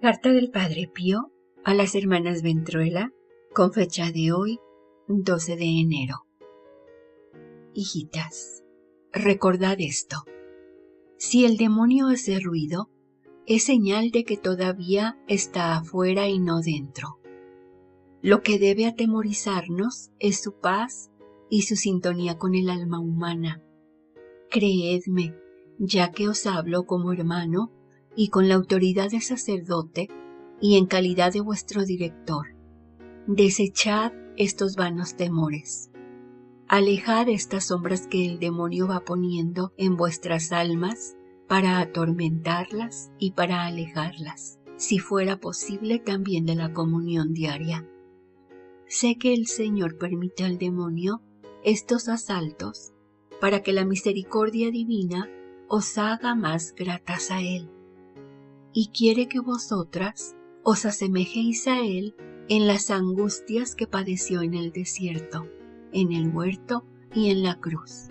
Carta del Padre Pío a las hermanas Ventruela, con fecha de hoy, 12 de enero. Hijitas, recordad esto. Si el demonio hace ruido, es señal de que todavía está afuera y no dentro. Lo que debe atemorizarnos es su paz y su sintonía con el alma humana. Creedme, ya que os hablo como hermano y con la autoridad de sacerdote y en calidad de vuestro director. Desechad estos vanos temores. Alejad estas sombras que el demonio va poniendo en vuestras almas para atormentarlas y para alejarlas, si fuera posible también de la comunión diaria. Sé que el Señor permite al demonio estos asaltos para que la misericordia divina os haga más gratas a Él, y quiere que vosotras os asemejéis a Él en las angustias que padeció en el desierto, en el huerto y en la cruz.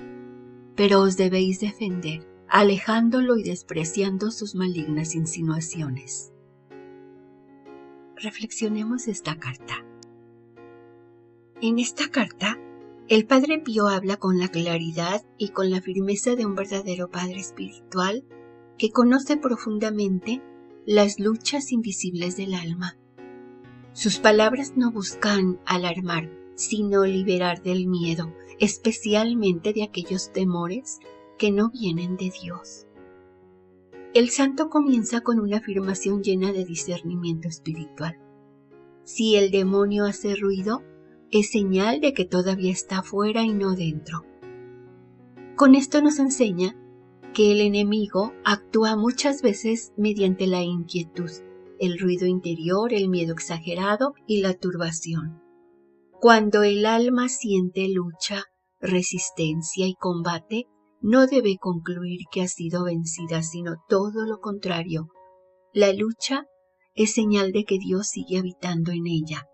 Pero os debéis defender, alejándolo y despreciando sus malignas insinuaciones. Reflexionemos esta carta. En esta carta, el Padre Pío habla con la claridad y con la firmeza de un verdadero Padre espiritual que conoce profundamente las luchas invisibles del alma. Sus palabras no buscan alarmar, sino liberar del miedo, especialmente de aquellos temores que no vienen de Dios. El santo comienza con una afirmación llena de discernimiento espiritual. Si el demonio hace ruido, es señal de que todavía está afuera y no dentro. Con esto nos enseña que el enemigo actúa muchas veces mediante la inquietud, el ruido interior, el miedo exagerado y la turbación. Cuando el alma siente lucha, resistencia y combate, no debe concluir que ha sido vencida, sino todo lo contrario. La lucha es señal de que Dios sigue habitando en ella.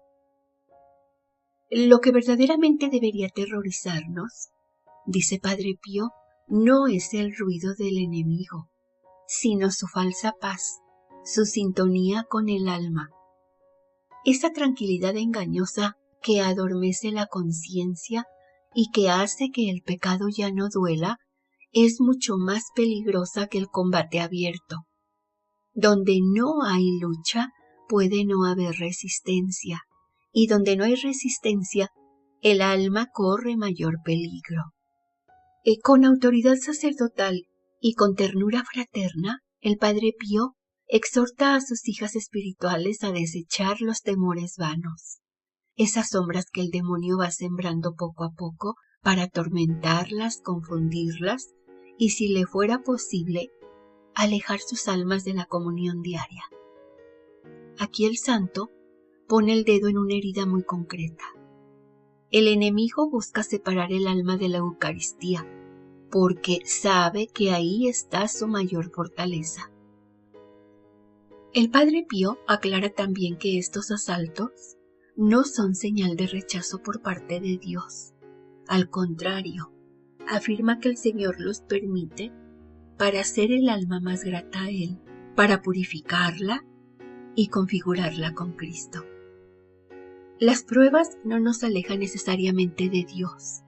Lo que verdaderamente debería aterrorizarnos, dice Padre Pío, no es el ruido del enemigo, sino su falsa paz, su sintonía con el alma. Esa tranquilidad engañosa que adormece la conciencia y que hace que el pecado ya no duela, es mucho más peligrosa que el combate abierto. Donde no hay lucha, puede no haber resistencia, y donde no hay resistencia, el alma corre mayor peligro. Con autoridad sacerdotal y con ternura fraterna, el Padre Pío exhorta a sus hijas espirituales a desechar los temores vanos, esas sombras que el demonio va sembrando poco a poco para atormentarlas, confundirlas y, si le fuera posible, alejar sus almas de la comunión diaria. Aquí el santo pone el dedo en una herida muy concreta. El enemigo busca separar el alma de la Eucaristía, porque sabe que ahí está su mayor fortaleza. El Padre Pío aclara también que estos asaltos no son señal de rechazo por parte de Dios. Al contrario, afirma que el Señor los permite para hacer el alma más grata a Él, para purificarla y configurarla con Cristo. Las pruebas no nos alejan necesariamente de Dios.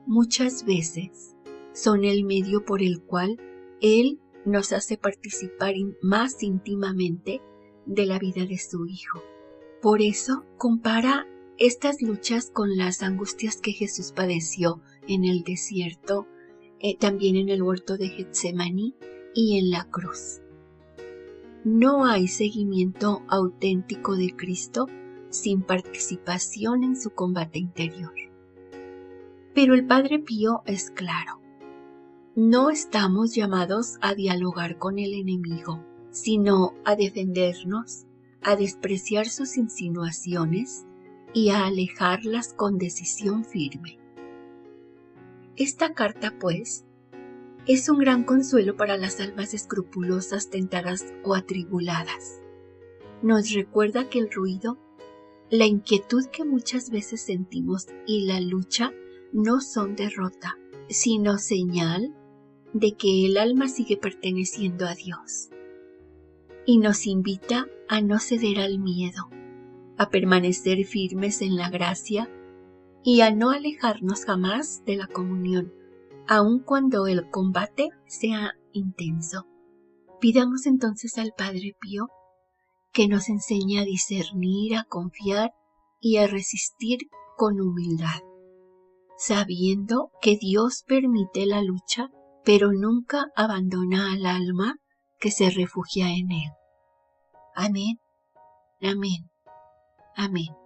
Muchas veces son el medio por el cual Él nos hace participar más íntimamente de la vida de su Hijo. Por eso compara estas luchas con las angustias que Jesús padeció en el desierto, también en el huerto de Getsemaní y en la cruz. No hay seguimiento auténtico de Cristo sin participación en su combate interior. Pero el Padre Pío es claro. No estamos llamados a dialogar con el enemigo, sino a defendernos, a despreciar sus insinuaciones y a alejarlas con decisión firme. Esta carta, pues, es un gran consuelo para las almas escrupulosas, tentadas o atribuladas. Nos recuerda que el ruido, la inquietud que muchas veces sentimos y la lucha no son derrota, sino señal de que el alma sigue perteneciendo a Dios. y nos invita a no ceder al miedo, a permanecer firmes en la gracia y a no alejarnos jamás de la comunión, aun cuando el combate sea intenso. Pidamos entonces al Padre Pío que nos enseñe a discernir, a confiar y a resistir con humildad, sabiendo que Dios permite la lucha, pero nunca abandona al alma que se refugia en Él. Amén, amén, amén.